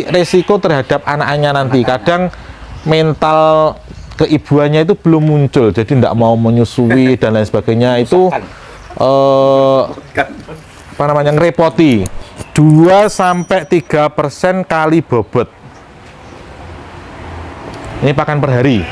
resiko terhadap anaknya nanti. Kadang mental keibuannya itu belum muncul, jadi tidak mau menyusui dan lain sebagainya. Itu apa namanya, ngerepoti. 2-3% kali bobot. Ini pakan per hari.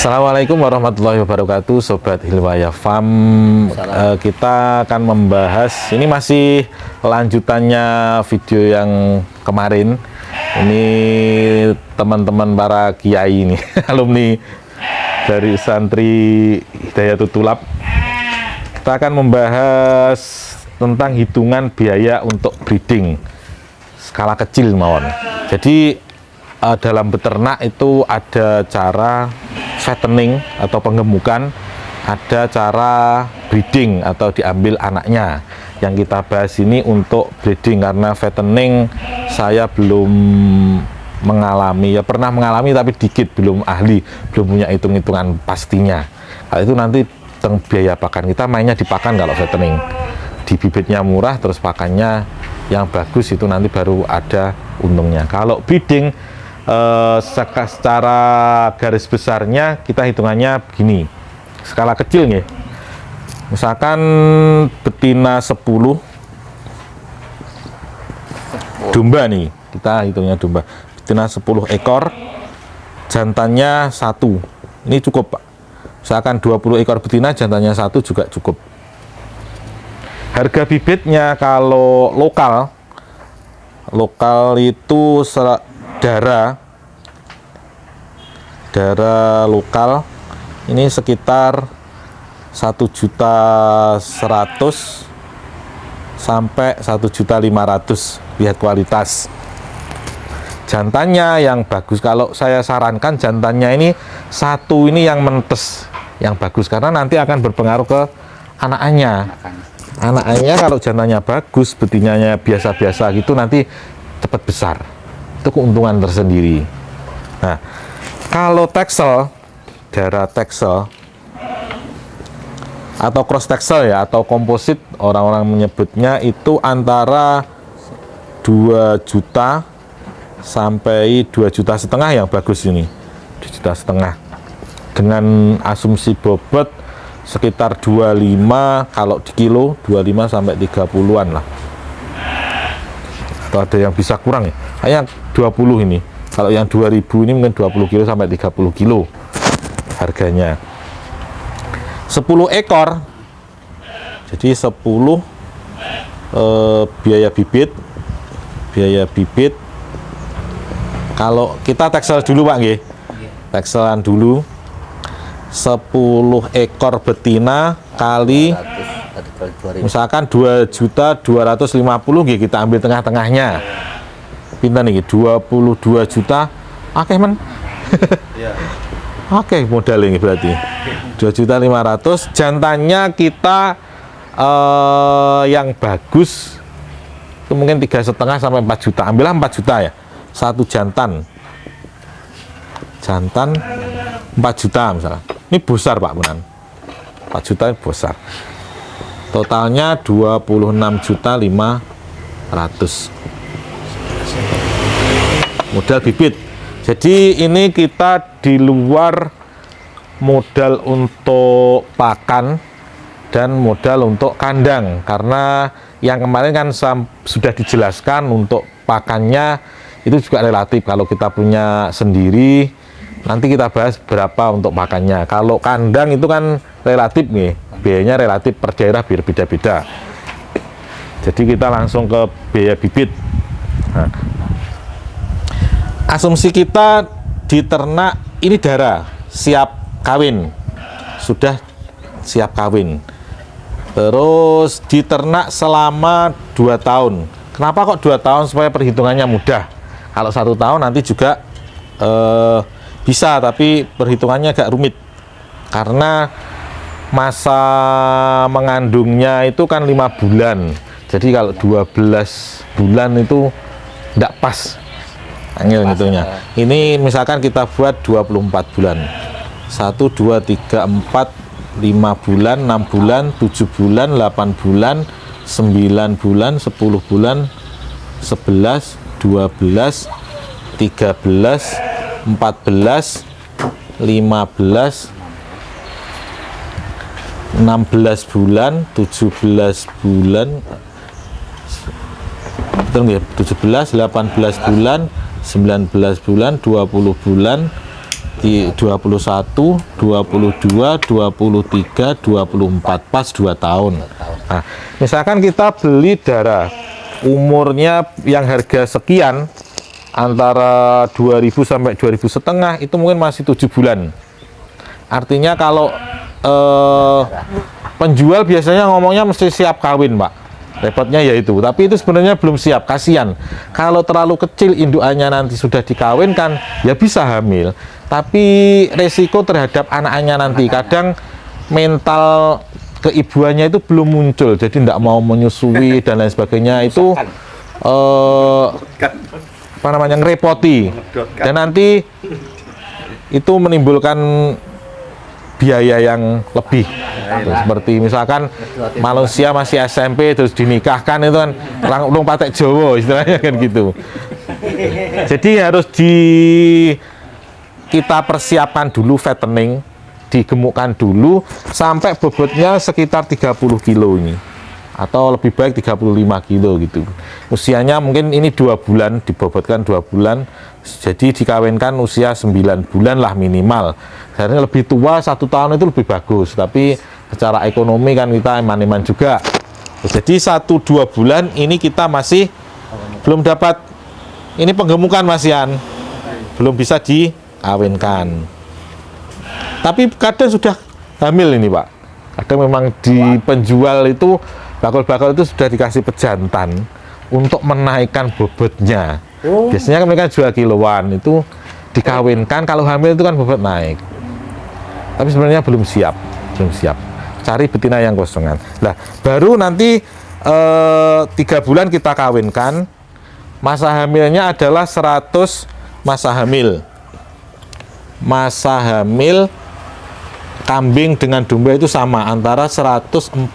Assalamualaikum warahmatullahi wabarakatuh, Sobat Hilwaya Farm. Kita akan membahas, ini masih lanjutannya video yang kemarin. Ini teman-teman para kiai ini, alumni dari santri Hidayatul Tulab. Kita akan membahas tentang hitungan biaya untuk breeding skala kecil mawon. Jadi dalam beternak itu ada cara fattening atau penggemukan, ada cara breeding atau diambil anaknya. Yang kita bahas ini untuk breeding, karena fattening saya belum mengalami, ya pernah mengalami tapi dikit, belum ahli, belum punya hitung-hitungan pastinya. Kalau itu nanti tentang biaya pakan, kita mainnya di pakan. Kalau fattening di bibitnya murah, terus pakannya yang bagus, itu nanti baru ada untungnya. Kalau breeding secara garis besarnya kita hitungannya begini, skala kecil nih. Misalkan betina 10 domba nih, kita hitungnya domba, betina 10 ekor, jantannya 1, ini cukup Pak. Misalkan 20 ekor betina, jantannya 1 juga cukup. Harga bibitnya kalau lokal itu darah lokal ini sekitar 1.100.000 sampai 1.500.000, lihat kualitas. Jantannya yang bagus, kalau saya sarankan jantannya ini satu ini yang mentes, yang bagus, karena nanti akan berpengaruh ke anaknya. Anaknya kalau jantannya bagus, betinanya biasa-biasa gitu, nanti cepat besar. Itu keuntungan tersendiri. Nah, kalau Texel, darah Texel atau cross Texel ya, atau komposit orang-orang menyebutnya, itu antara 2 juta sampai 2,5 juta yang bagus ini. 2,5 juta dengan asumsi bobot sekitar 25, kalau di kilo 25 sampai 30-an lah. Atau ada yang bisa kurang ya, hanya 20 ini. Kalau yang 2000 ini mungkin 20 kilo sampai 30 kilo harganya. 10 ekor, jadi 10 biaya bibit. Kalau kita Texel dulu Pak nggih, Texelan dulu. 10 ekor betina kali misalkan 2.250.000 nggih, kita ambil tengah-tengahnya. Pinten nih, 22 juta. Oke men. Oke, modal ini berarti 2.500.000. Jantannya kita yang bagus itu mungkin 3,5 sampai 4 juta. Ambillah 4 juta ya. Satu jantan 4 juta misalnya. Ini besar Pak Benan. 4 juta ini besar. Totalnya 26.500.000 modal bibit. Jadi ini kita di luar modal untuk pakan dan modal untuk kandang, karena yang kemarin kan sudah dijelaskan untuk pakannya itu juga relatif. Kalau kita punya sendiri, nanti kita bahas berapa untuk pakannya. Kalau kandang itu kan relatif nih, biayanya relatif per daerah berbeda-beda. Jadi kita langsung ke biaya bibit. Nah, asumsi kita di ternak ini darah siap kawin, sudah siap kawin. Terus di ternak selama 2 tahun. Kenapa kok 2 tahun? Supaya perhitungannya mudah. Kalau 1 tahun nanti juga bisa, tapi perhitungannya agak rumit karena masa mengandungnya itu kan 5 bulan. Jadi kalau 12 bulan itu nggak pas. Angel ngitungnya. Ini misalkan kita buat 24 bulan. 1, 2, 3, 4, 5 bulan, 6 bulan, 7 bulan, 8 bulan, 9 bulan, 10 bulan, 11, 12, 13, 14, 15, 16 bulan, 17 bulan, 17, 18 bulan, 19 bulan, 20 bulan, 21, 22, 23, 24, pas 2 tahun. Nah, misalkan kita beli darah umurnya yang harga sekian antara 2000 sampai 2500, itu mungkin masih 7 bulan. Artinya kalau penjual biasanya ngomongnya mesti siap kawin, Pak. Repotnya yaitu, tapi itu sebenarnya belum siap, kasihan. Kalau terlalu kecil indukannya nanti sudah dikawinkan, ya bisa hamil. Tapi resiko terhadap anaknya nanti, kadang mental keibuannya itu belum muncul, jadi tidak mau menyusui dan lain sebagainya. Itu apa namanya, ngerepoti. Dan nanti itu menimbulkan biaya yang lebih. Seperti misalkan manusia masih SMP terus dinikahkan, itu kan langsung patek Jawa istilahnya kan gitu. Jadi harus kita persiapkan dulu fattening, digemukkan dulu sampai bobotnya sekitar 30 kilo ini, atau lebih baik 35 kilo gitu. Usianya mungkin ini 2 bulan, dibobotkan 2 bulan, jadi dikawinkan usia 9 bulan lah minimal. Karena lebih tua 1 tahun itu lebih bagus, tapi secara ekonomi kan kita eman-eman juga. Jadi 1-2 bulan ini kita masih belum dapat, ini penggemukan Mas Yan, belum bisa dikawinkan. Tapi kadang sudah hamil ini Pak. Kadang memang di penjual itu bakul-bakul itu sudah dikasih pejantan untuk menaikkan bobotnya. Biasanya kan mereka jual kiloan, itu dikawinkan, kalau hamil itu kan bobot naik. Tapi sebenarnya belum siap. Cari betina yang kosongan. Nah, baru nanti 3 bulan kita kawinkan. Masa hamilnya adalah 100 masa hamil. Masa hamil kambing dengan domba itu sama, antara 140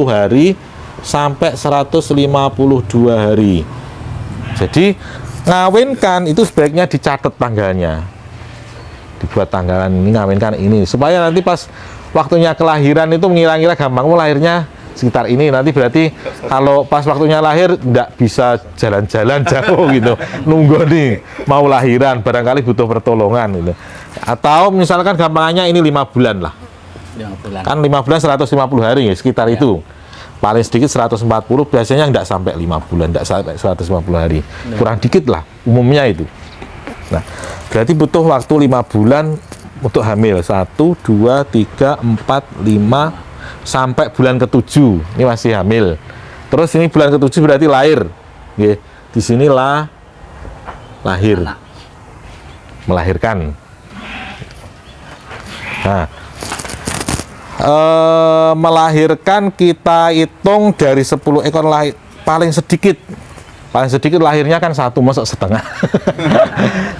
hari sampai 152 hari. Jadi ngawinkan itu sebaiknya dicatat tanggalnya, dibuat tanggalan ini ngawinkan ini, supaya nanti pas waktunya kelahiran itu mengira-ngira gampang, lahirnya sekitar ini, nanti berarti kalau pas waktunya lahir tidak bisa jalan-jalan jauh gitu, nunggu nih mau lahiran, barangkali butuh pertolongan gitu. Atau misalkan gampangnya ini 5 bulan lah, 5 bulan. Kan 5 bulan 150 hari ya, sekitar itu. Paling sedikit 140, biasanya tidak sampai 5 bulan, tidak sampai 150 hari, kurang dikit lah umumnya itu. Nah, berarti butuh waktu 5 bulan untuk hamil, 1, 2, 3, 4, 5, sampai bulan ke-7 ini masih hamil. Terus ini bulan ke-7 berarti lahir. Oke. Di sinilah lahir, melahirkan. Nah, melahirkan kita hitung dari 10 ekor lahir, paling sedikit lahirnya kan 1, masuk setengah.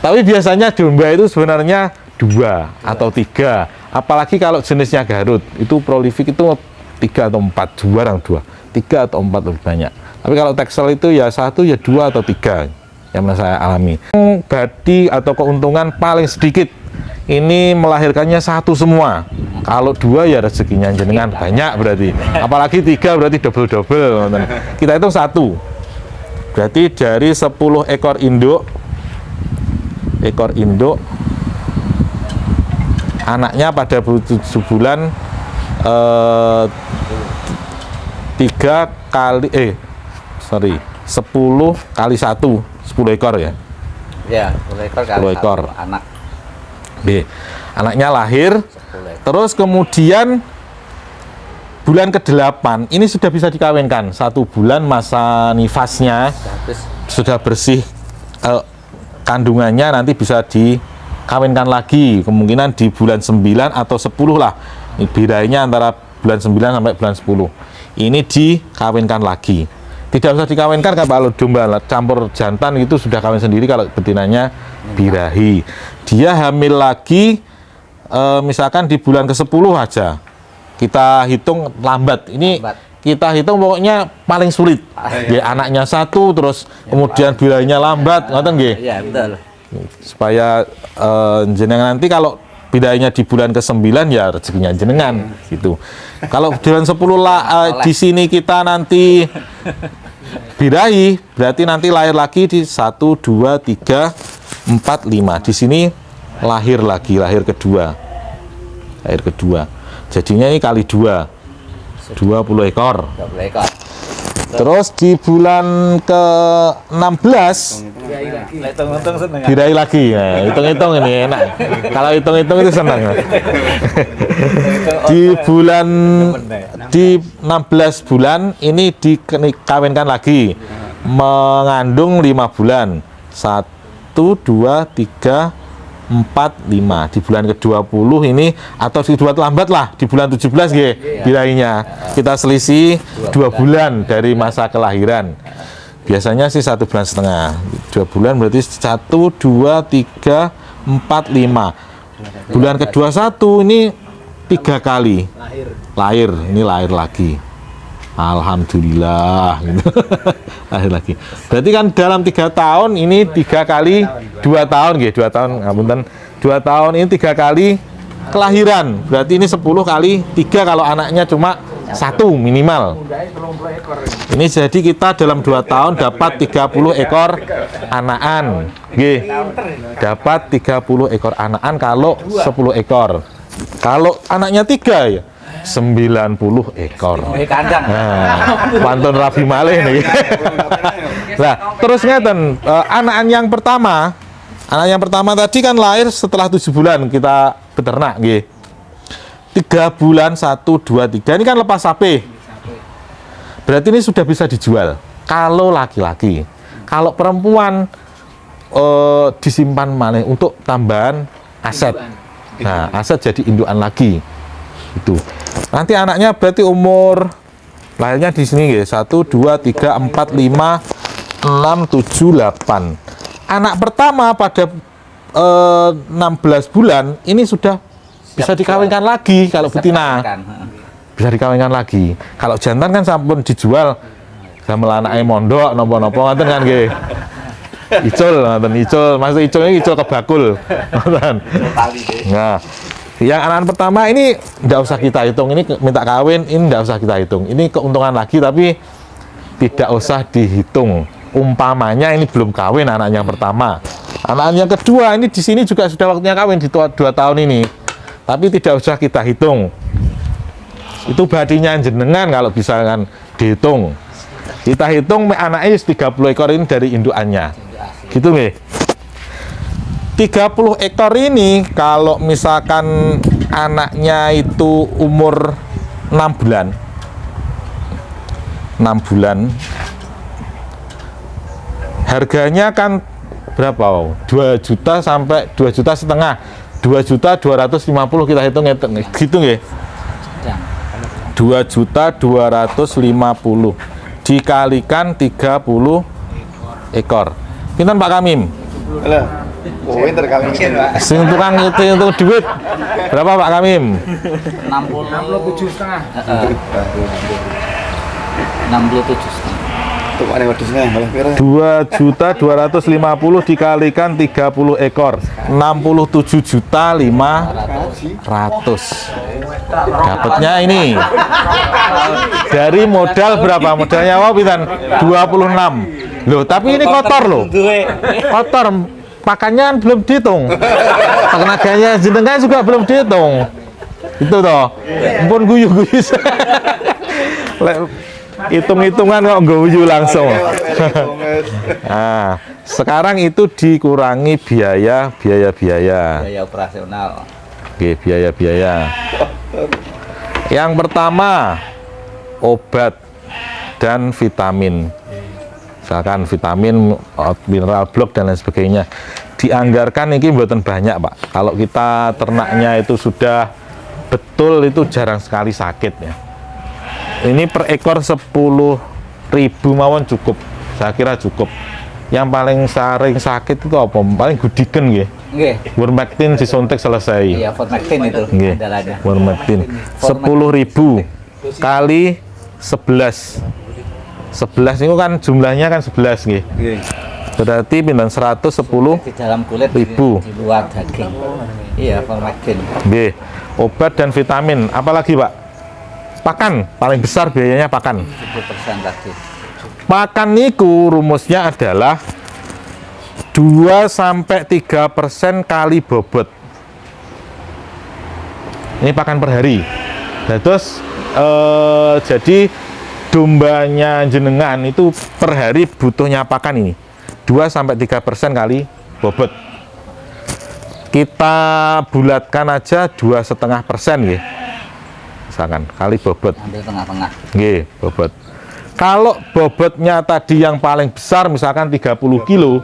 Tapi biasanya domba itu sebenarnya 2 atau 3, apalagi kalau jenisnya Garut itu prolifik itu 3 atau 4, jarang 2, 3 atau 4 lebih banyak. Tapi kalau Texel itu ya 1 ya 2 atau 3 yang pernah saya alami. Badi atau keuntungan paling sedikit ini melahirkannya 1 semua. Kalau 2 ya rezekinya jenengan banyak berarti, apalagi 3 berarti double. Kita hitung 1, berarti dari 10 ekor induk anaknya pada 7 bulan 10 kali 1, 10 ekor ya. Ya, 10 ekor kali 10 ekor. 1 anak. Anaknya lahir, terus kemudian bulan ke-8 ini sudah bisa dikawinkan. 1 bulan masa nifasnya sudah bersih, kandungannya nanti bisa dikawinkan lagi, kemungkinan di bulan 9 atau 10 lah. Ini birainya antara bulan 9 sampai bulan 10. Ini dikawinkan lagi. Tidak usah dikawinkan kalau domba campur jantan itu sudah kawin sendiri kalau betinanya birahi. Dia hamil lagi misalkan di bulan ke-10 aja. Kita hitung lambat. Ini kita hitung pokoknya paling sulit. Ya, anaknya satu terus kemudian birahinya lambat, ngoten nggih. Iya, betul. Supaya jenengan nanti kalau birahinya di bulan ke-9 ya rezekinya jenengan gitu. Kalau bulan 10 di sini kita nanti birahi, berarti nanti lahir lagi di 1, 2, 3, 4, 5. Di sini lahir lagi, lahir kedua. Jadinya ini kali 2, 20 ekor. 20 ekor. Terus di bulan ke-16 Hitung-hitung seneng. birahi lagi. Nah, hitung-hitung ini enak. Kalau hitung-hitung itu senang. Di 16 bulan ini dikawinkan lagi. Mengandung 5 bulan. 1, 2, 3, 4, 5. Di bulan ke-20 ini atau di bulan lambat lah, di bulan 17 nggih birahinya. Kita selisih 2 bulan dari masa kelahiran. Biasanya sih 1,5 bulan. 2 bulan berarti 1, 2, 3, 4, 5. Bulan ke-21 ini 3 kali lahir. Ini lahir lagi. Alhamdulillah gitu. Lahir lagi. Berarti kan dalam 3 tahun ini 3 kali 2 tahun nggih, 2 tahun ngapunten. 2 tahun ini 3 kali kelahiran. Berarti ini 10 kali 3 kalau anaknya cuma 1 minimal. Ini jadi kita dalam 2 tahun dapat 30 ekor anakan. Nggih. Dapat 30 ekor anakan kalau 10 ekor. Kalau anaknya 3 ya 90 ekor. Kandang. Nah, pantun Rabi malih nih. Nah, terus ngeten, anakan yang pertama tadi kan lahir setelah 7 bulan kita beternak nggih. 3 bulan 1, 2, 3 ini kan lepas sapi. Berarti ini sudah bisa dijual kalau laki-laki. Kalau perempuan disimpan maneh untuk tambahan aset. Nah, aset jadi indukan lagi. Itu. Nanti anaknya berarti umur lahirnya di sini nggih. 1, 2, 3, 4, 5, 6, 7, 8. Anak pertama pada 16 bulan ini sudah bisa dikawinkan lagi kalau betina. Bisa dikawinkan lagi. Kalau jantan kan sampun dijual sama anaknya mondok nopo-nopo ngoten kan nggih. Icul ngoten, icul. Maksud icul ini icul kebakul. Ngoten. Nah, yang anak pertama ini tidak usah kita hitung, ini minta kawin, ini tidak usah kita hitung. Ini keuntungan lagi tapi tidak usah dihitung. Umpamanya ini belum kawin anak yang pertama. Anak yang kedua ini di sini juga sudah waktunya kawin di 2 tahun ini. Tapi tidak usah kita hitung. Itu badinya jenengan kalau bisa kan dihitung. Kita hitung anaknya 30 ekor ini dari indukannya. Gitu nih. 30 ekor ini kalau misalkan anaknya itu umur 6 bulan. 6 bulan. Harganya kan berapa? 2 juta sampai 2,5 juta. 2.250.000 kita hitung gitu nggih. 2.250.000 dikalikan 30 ekor. Pinten Pak Kamim? Halo. Oh, pinter kami mikir, Pak. Sing tukang itu duit. Berapa Pak Kamim? 67,5. 67,5. Tuh ada wedusnya malah pira. 2.250.000 dikalikan 30 ekor. 67.500.000. Dapatnya ini. Dari modal berapa? Modalnya wow pinten? 26. Loh, tapi ini kotor loh. Kotor. Pakannya kan belum dihitung. Tenaganya jenengan juga belum dihitung. Itu toh. Ampun guyu-guyu. Hitung-hitungan kok guyu langsung. Nah, sekarang itu dikurangi biaya. Biaya operasional. Oke, biaya. Yang pertama, obat dan vitamin. Misalkan vitamin, mineral blok dan lain sebagainya. Dianggarkan ini buatan banyak, Pak. Kalau kita ternaknya itu sudah betul, itu jarang sekali sakit ya. Ini per ekor 10 mawon cukup. Saya kira cukup. Yang paling sering sakit itu apa? Paling gudiken nggih. Nggih. Ivermectin disuntik selesai. Iya, Ivermectin itu Nggih. andalanya. Ivermectin 10.000 kali 11. 11 itu kan jumlahnya kan 11 nggih. Nggih. Berarti pinten 110 Di dalam kulit, ribu. di luar daging. Iya, Ivermectin. nggih. Obat dan vitamin. Apalagi, Pak? Pakan, paling besar biayanya pakan. 70% tadi. Pakan niku rumusnya adalah 2-3% kali bobot. Ini pakan per hari. Nah, terus jadi dombanya jenengan itu per hari butuhnya pakan ini 2-3% kali bobot. Kita bulatkan aja 2,5% nggih. Misalkan kali bobot. Ambil tengah-tengah. Nggih, bobot. Kalau bobotnya tadi yang paling besar misalkan 30 kilo,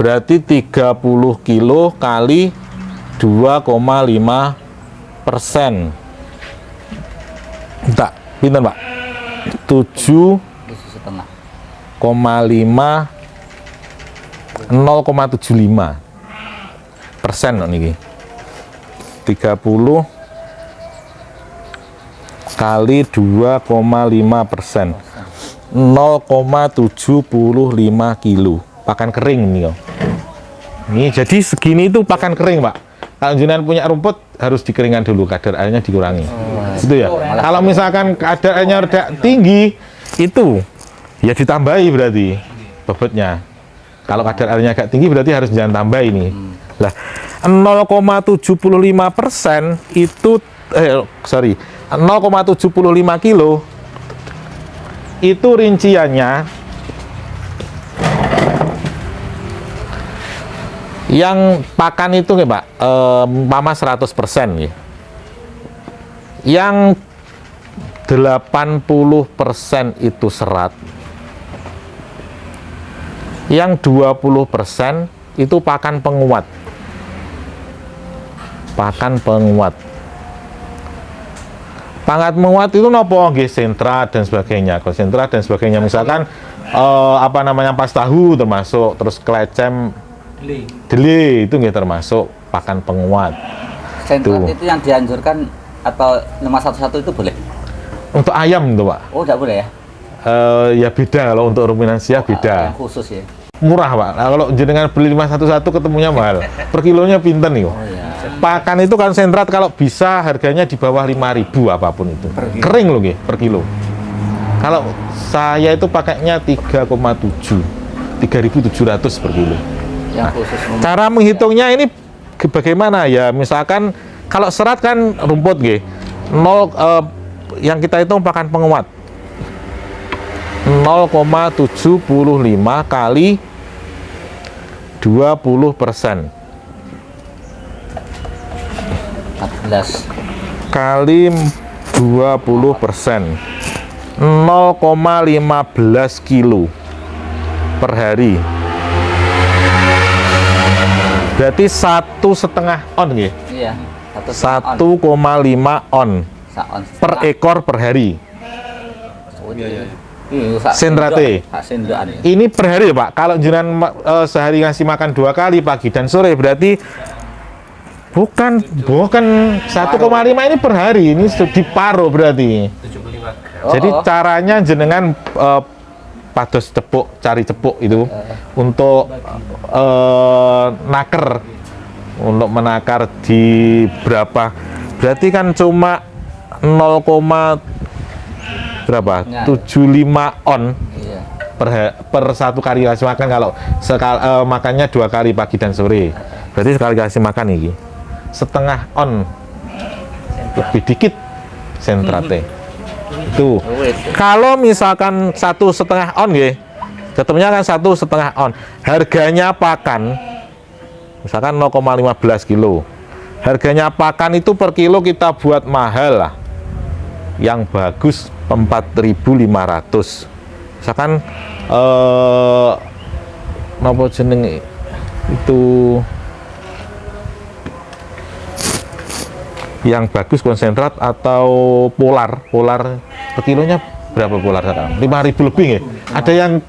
berarti 30 kilo kali 2,5%. Tak, pinten Pak? 7,5 Itu setengah. 0,75% niki. 30 kali 2,5%. 0,75 kilo pakan kering nih. Ini jadi segini itu pakan kering, Pak. Kalau jenengan punya rumput harus dikeringkan dulu, kadar airnya dikurangi. Itu ya. Kalau misalkan kadar airnya rada tinggi, itu ya ditambahi berarti bobotnya. Kalau kadar airnya agak tinggi berarti harus jangan tambah ini. Lah 0,75% itu 0,75 kilo itu rinciannya yang pakan itu nih Pak, mama 100% ya. Yang 80% itu serat. Yang 20% itu pakan penguat. Pakan penguat. Pangat menguat itu nopo nggih sentra dan sebagainya. Konsentrat dan sebagainya misalkan apa namanya pas tahu termasuk, terus klecem dele itu nggih termasuk pakan penguat. Sentrat itu yang dianjurkan atau 511 itu boleh? Untuk ayam itu Pak. Oh, tidak boleh ya? Ya beda, kalau untuk ruminansia beda. Yang khusus ya. Murah Pak. Nah, kalau jenengan beli 511 ketemunya mahal. Per kilonya pinten nih. Oh iya. Pakan itu konsentrat kalau bisa harganya di bawah 5.000 apapun itu. Kering loh nggih per kilo. Kalau saya itu pakainya 3,7. 3.700 per kilo. Yang khusus Cara menghitungnya ini bagaimana ya? Misalkan kalau serat kan rumput nggih. Yang kita hitung pakan penguat. 0,75 kali 20%. 14. Kali 20%. 0,15 kilo per hari. Berarti 1,5 on nggih. Iya. 1,5 on Saon. per ekor per hari. Sentrate. Sentrate. Ini per hari ya Pak. Kalau jenengan sehari ngasih makan 2 kali pagi dan sore berarti bukan 1,5 ini per hari. Ini diparuh berarti. Jadi caranya jenengan pados cepuk, cari cepuk itu untuk naker, untuk menakar di berapa? Berarti kan cuma 0,75 on Iya. per satu kali kasih makan. Kalau makannya 2 kali pagi dan sore, berarti sekali kasih makan ini setengah on, lebih dikit sentrate. Itu kalau misalkan 1,5 on ya, ketemunya kan 1,5 on. Harganya pakan misalkan 0,15 kilo. Harganya pakan itu per kilo kita buat mahal lah. Yang bagus 4.500. Misalkan napa jenenge itu yang bagus konsentrat atau polar per kilonya berapa polar sekarang? 5.000 lebih nggih. Ada yang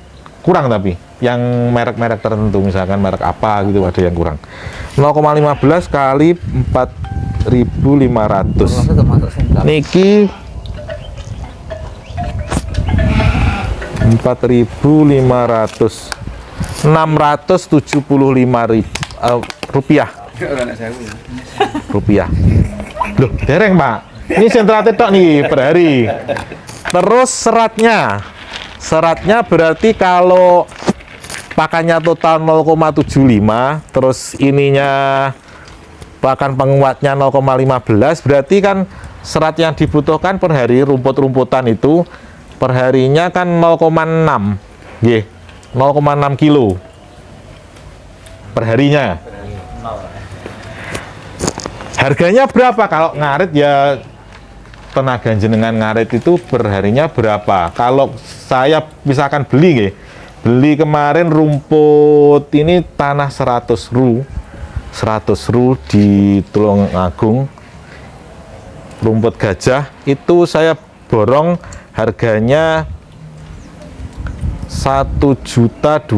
kurang tapi yang merek-merek tertentu misalkan merek apa gitu ada yang kurang. 0,15 kali 4.500. Niki 4.500 675.000 rupiah. Rupiah. Loh, dereng Pak. Ini sentrate tok nih per hari. Terus seratnya berarti kalau pakannya total 0,75, terus ininya pakan penguatnya 0,15, berarti kan serat yang dibutuhkan per hari rumput-rumputan itu perharinya kan 0,6 nggih, 0,6 kilo perharinya. Harganya berapa kalau ngarit ya, tenaga jenengan ngarit itu perharinya berapa? Kalau saya misalkan beli kemarin rumput ini tanah 100 ru di Tulungagung, rumput gajah itu saya borong harganya 1.200.000.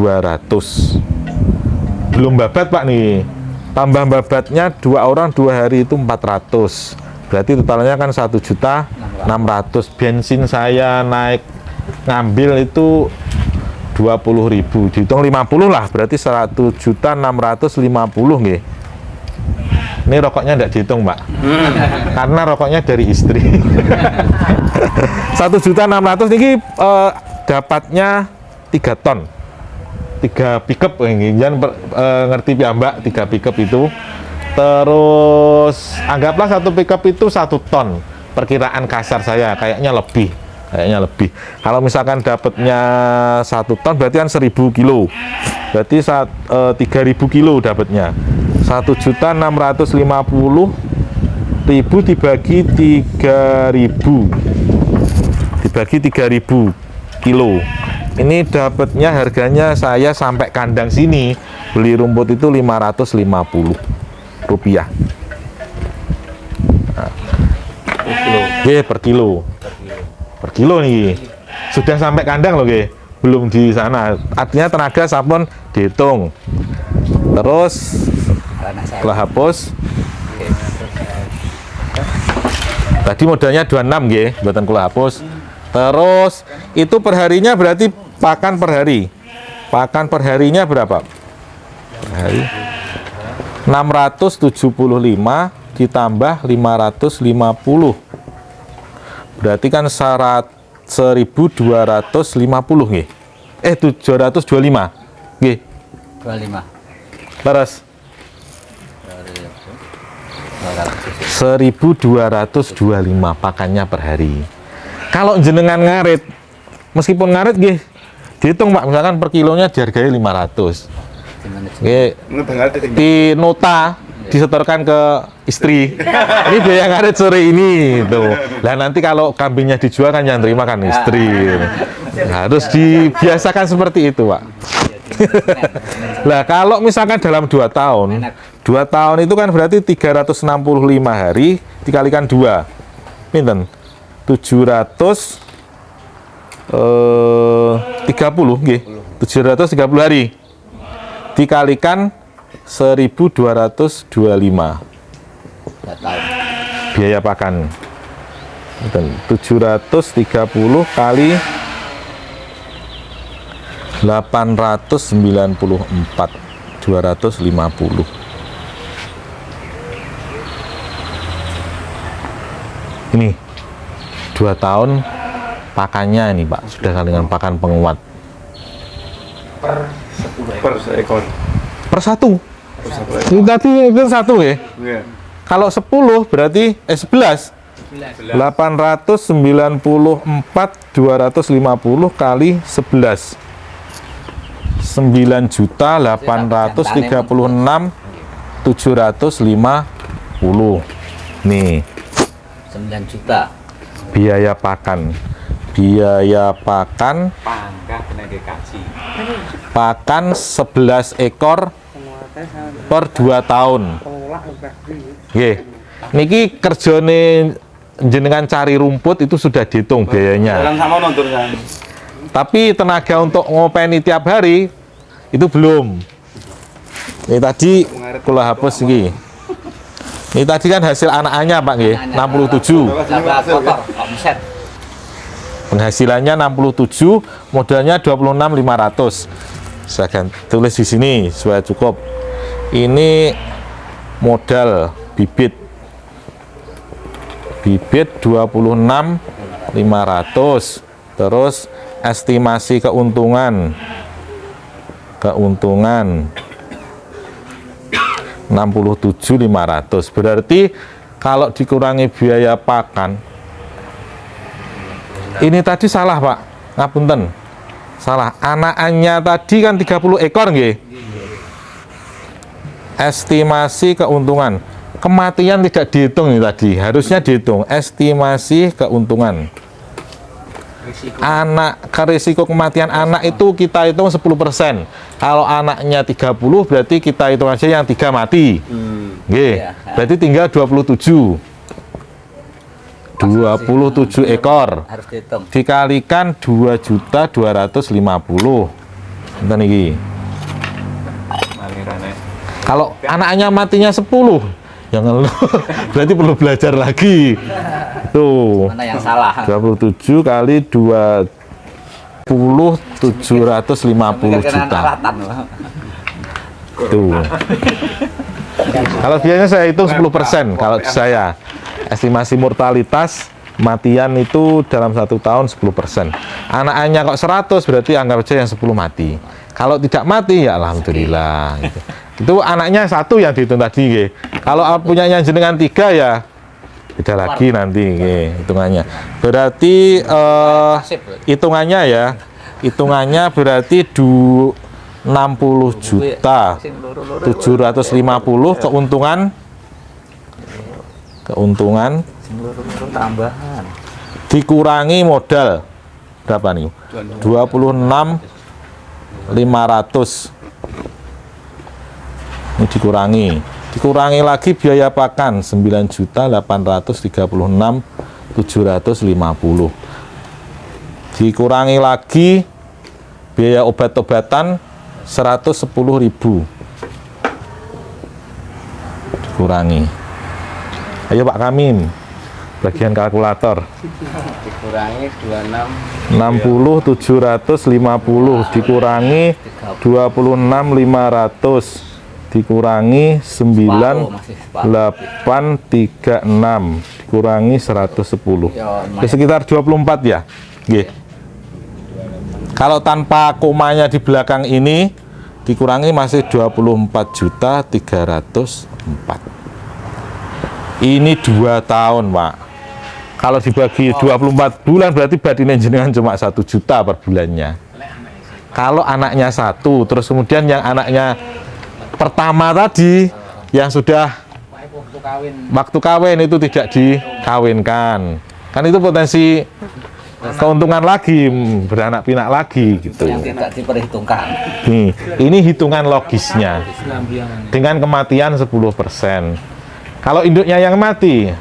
Belum babat Pak nih, tambah babatnya 2 orang 2 hari itu 400, berarti totalnya kan 1.600.000. Bensin saya naik ngambil itu 20.000, dihitung 50 lah, berarti 1.650.000 nggih. Ini rokoknya enggak dihitung Pak, karena rokoknya dari istri. 1.600.000 ini dapatnya 3 ton, 3 pickup, jangan ngerti piyambak, 3 pickup itu. Terus anggaplah 1 pickup itu 1 ton, perkiraan kasar saya kayaknya lebih. Kalau misalkan dapatnya 1 ton berarti kan 1.000 kilo, berarti 3.000 kilo dapatnya. 1.650.000 dibagi 3.000 kilo. Ini dapatnya harganya saya sampai kandang sini beli rumput itu 550 rupiah. Nah. Per kilo. Per kilo nih. Sudah sampai kandang loh, belum di sana. Artinya tenaga sampun dihitung. Terus setelah hapus. Tadi modalnya 26 nggih, buatan kula hapus. Terus itu perharinya berarti pakan per hari. Pakan perharinya berapa? Per hari 675 ditambah 550. Berarti kan 1.250 nggih. 725 nggih. 25. Terus 1.225 pakannya per hari. Kalau jenengan ngarit, meskipun ngarit nggih, dihitung Pak, misalkan per kilonya dihargai 500. Nggih, di nota disetorkan ke istri. Ini biaya ngarit sore ini tuh. Lah nanti kalau kambingnya dijual kan yang terima kan istri. Harus dibiasakan seperti itu, Pak. Lah kalau misalkan dalam 2 tahun, 2 tahun itu kan berarti 365 hari dikalikan 2. Pinten? 730 nggih. 730 hari dikalikan 1.225 biaya pakan. 730 kali 894 250. Ini 2 tahun pakannya ini Pak, sudah dengan pakan penguat per seekor. per satu. Ini tadi itu 1 ya. Iya. Kalau 10 berarti 11. 894 250 kali 11. 9.836.750. Nih. 9 juta. Biaya pakan. Pakan 11 ekor per 2 tahun. Nggih. Niki kerjane jenengan cari rumput itu sudah dihitung biayanya. Jalan sama nonton kan. Tapi tenaga untuk ngopeni tiap hari itu belum. Ini tadi kula hapus iki. Ini tadi kan hasil anak-annya Pak nggih, 67. Tambah kotor, omset. Penghasilannya 67, modalnya 26.500. Saya akan tulis di sini supaya cukup. Ini modal bibit 26.500. Terus estimasi keuntungan 67.500. Berarti kalau dikurangi biaya pakan, ini tadi salah Pak, ngapunten, salah. Anakannya tadi kan 30 ekor nggih. Estimasi keuntungan, kematian tidak dihitung ini tadi, harusnya dihitung. Estimasi keuntungan. Anak, risiko kematian anak itu kita hitung 10%. Kalau anaknya 30 berarti kita hitung aja yang 3 mati. Nggih. Berarti tinggal 27 ekor. Harus dihitung. Dikalikan 2.250.000. Enten iki. Kalau anaknya matinya 10, jangan lu. Berarti perlu belajar lagi. Tuh. Mana yang salah? 27 kali 20 750 juta. Tuh. Kalau biasanya saya hitung 10%. Kalau saya estimasi mortalitas matian itu dalam 1 tahun 10%. Anaknya kok 100 berarti anggap saja yang 10 mati. Kalau tidak mati ya alhamdulillah. Gitu. Itu anaknya 1 yang dihitung tadi. Gitu. Kalau punyanya jenengan 3 ya beda lagi nanti hitungannya. Berarti hitungannya ya, hitungannya berarti 60 juta 750 keuntungan tambahan. dikurangi modal berapa nih? 26.500. Ini dikurangi lagi biaya pakan 9.836.750. Dikurangi lagi biaya obat-obatan 110.000. Dikurangi. Ayo Pak Kamim, bagian kalkulator. Dikurangi 60.750 dikurangi 26.500 dikurangi 9.836 dikurangi 110 ya, sekitar 24 ya. Nggih. Kalau tanpa komanya di belakang ini dikurangi masih 24.304. Ini 2 tahun Pak. Kalau dibagi 24 bulan berarti badine jenengan cuma 1 juta per bulannya. Kalau anaknya 1, terus kemudian yang anaknya pertama tadi yang sudah waktu kawin itu tidak dikawinkan, kan itu potensi keuntungan lagi, beranak pinak lagi gitu. Yang tidak diperhitungkan. Nih, ini hitungan logisnya dengan kematian 10%. Kalau induknya yang mati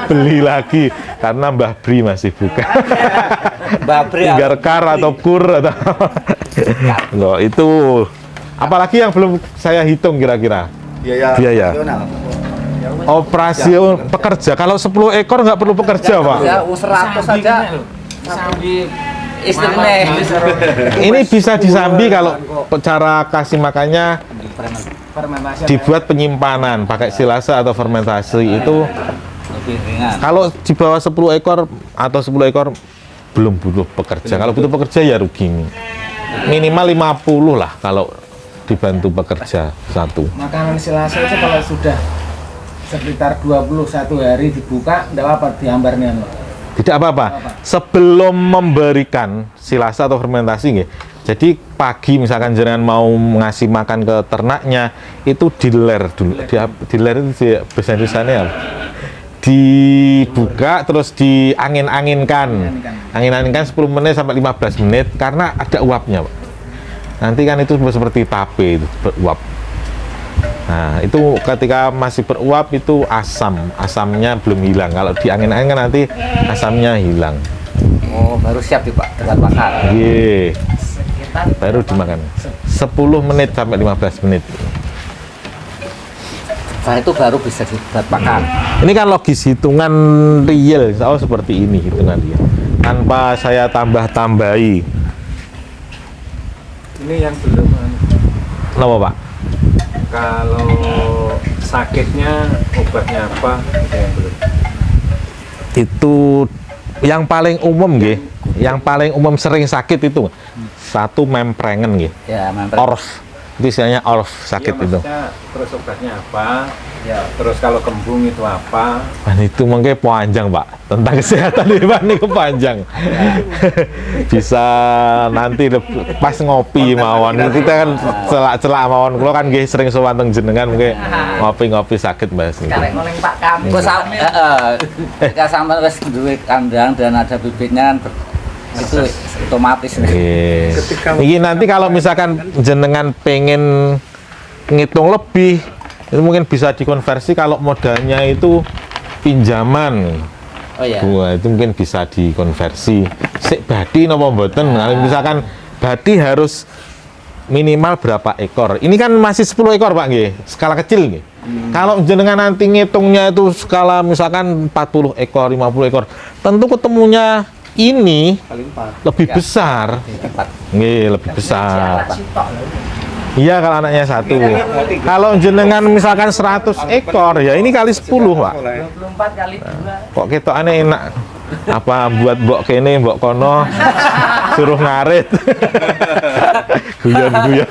beli lagi karena Mbah Bri masih buka. Mbah Bri Kar atau kur atau loh, itu apalagi yang belum saya hitung kira-kira biaya operasi pekerja. Kalau 10 ekor nggak perlu pekerja Pak ya, 100 saja istrinya. ini bisa disambi. Kalau cara kasih makannya dibuat penyimpanan pakai silase atau fermentasi itu Lebih ringan. kalau di bawah 10 ekor atau 10 ekor belum butuh pekerja. Kalau butuh pekerja ya rugi. Minimal 50 lah kalau dibantu pekerja 1. Makanan silase itu kalau sudah sekitar 21 hari dibuka, enggak apa-apa diambarnya. Tidak apa-apa. Sebelum memberikan silase atau fermentasi nggih. Jadi pagi misalkan jenengan mau ngasih makan ke ternaknya itu diler dulu. Diler itu bahasa Indonesianya apa? Dibuka terus diangin-anginkan. Angin-anginkan 10 menit sampai 15 menit karena ada uapnya, Pak. Nanti kan itu seperti tape itu beruap. Nah, itu ketika masih beruap itu asamnya belum hilang. Kalau diangin-angin kan nanti asamnya hilang. Oh, baru siap nih Pak, dengan bakar. Iya. Baru dimakan. 10 menit sampai 15 menit. Setelah itu baru bisa dibuat bakar. Ini kan logis hitungan real, seperti ini hitungan dia. Tanpa saya tambah-tambahi. Ini yang belum Kenapa, Pak? kalau sakitnya obatnya apa itu yang belum. Itu yang paling umum nggih. Yang paling umum sering sakit itu satu memprengen nggih. Ya, mempren. Orf. Itu istilahnya orf sakit Iya, itu. maksudnya terus obatnya apa? Ya. Terus kalau kembung itu apa? Dan itu mungkin panjang, Pak. Tentang kesehatan hewan itu panjang. Bisa nanti pas ngopi mawon. Kita kan celak-celak mawon. Kalau kan nggih sering sowan teng jenengan mungkin ngopi-ngopi sakit Mas. Karek ngoling Pak Kami. Kok ketika sampean wis duwe kandang dan ada bibitnya kan itu otomatis. Oke. Ini nanti kalau misalkan jenengan pengen ngitung lebih, itu mungkin bisa dikonversi kalau modalnya itu pinjaman. Oh iya. Wah, itu mungkin bisa dikonversi. Sik badi napa mboten? Kalau misalkan badi harus minimal berapa ekor? Ini kan masih 10 ekor, Pak nggih. Skala kecil nggih. Kalau jenengan nanti ngitungnya itu skala misalkan 40 ekor, 50 ekor, tentu ketemunya ini lebih besar. Nggih, lebih besar. Iya, kalau anaknya satu. Kalau jenengan misalkan 100 ekor, ya ini kali 10, Pak. 24 kali 2. Kok ketokane enak. Apa buat mbok kene, mbok kono, suruh ngarit. Guyon-guyon.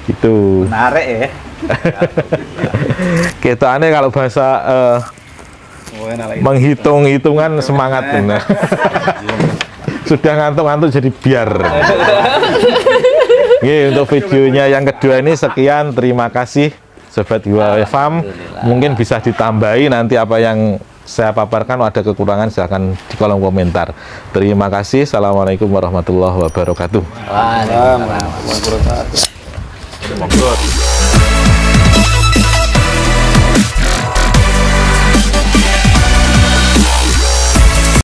Gitu. Menarik ya. Ketokane kalau bahasa menghitung-hitungan semangat benar. Sudah ngantuk-ngantuk jadi biar. Oke, untuk videonya yang kedua ini sekian. Terima kasih Sobat Hiwaya Farm. Mungkin bisa ditambahi nanti apa yang saya paparkan ada kekurangan silahkan di kolom komentar. Terima kasih. Assalamualaikum warahmatullahi wabarakatuh. Waalaikumsalam. Monggo.